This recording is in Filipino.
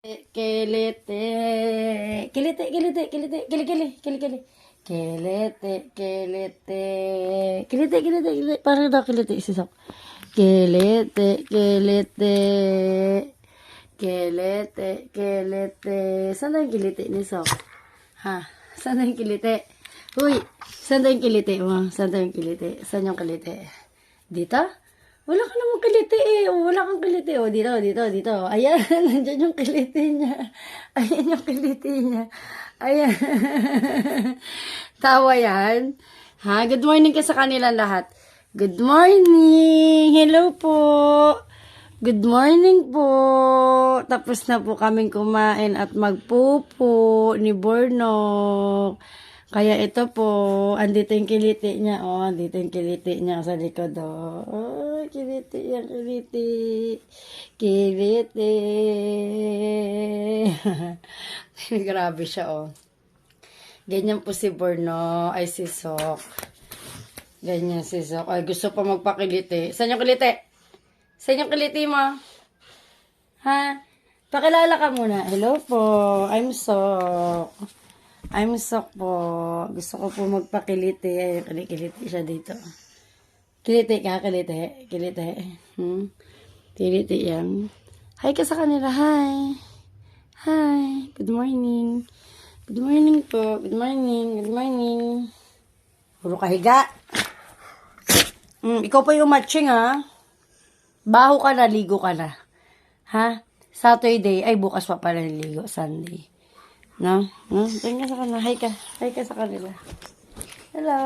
Kilite. Kilite, kilite, kilite, kili-kili, kili-kili. Kilite, kilite. Kilite, kilite, kilite. Parang daw kilite, isisok. Kilite, kilite. Kilite, kilite. Saan na yung kilite ni Sok? Ha? Saan na yung kilite? Uy, saan na yung kilite mo? Saan na yung kilite? Saan yung kilite? Dito? Wala ka namang kiliti eh. Wala kang kiliti. O, dito, dito, dito. Ayan, nandyan yung kiliti niya. Ayan yung kiliti niya. Ayan. Tawa yan. Ha? Good morning ka sa kanilang lahat. Good morning. Hello po. Good morning po. Tapos na po kaming kumain at magpupo ni Bornok. Kaya ito po, andito yung kiliti niya, oh, andito yung kiliti niya sa likod, oh, kiliti yan, kiliti, kiliti. Grabe siya, oh. Ganyan po si Borno, ay si Sok. Ganyan si Sok. Ay, gusto pa magpakiliti. Saan yung kiliti? Saan yung kiliti mo? Ha? Pakilala ka muna. Hello po, I'm Sok. I'm Sok po. Gusto ko po magpakiliti. Ay, kilikiliti siya dito. Kiliti ka, kiliti. Kiliti. Kiliti yan. Hi ka sa kanila. Hi. Hi. Good morning. Good morning po. Good morning. Good morning. Puro kahiga. Ikaw pa yung matching, ha? Baho ka na, ligo ka na. Ha? Saturday. Ay, bukas pa pala ligo. Sunday. No? Tingnan sa kanila. Hi ka. Hi ka sa kanila. Hello.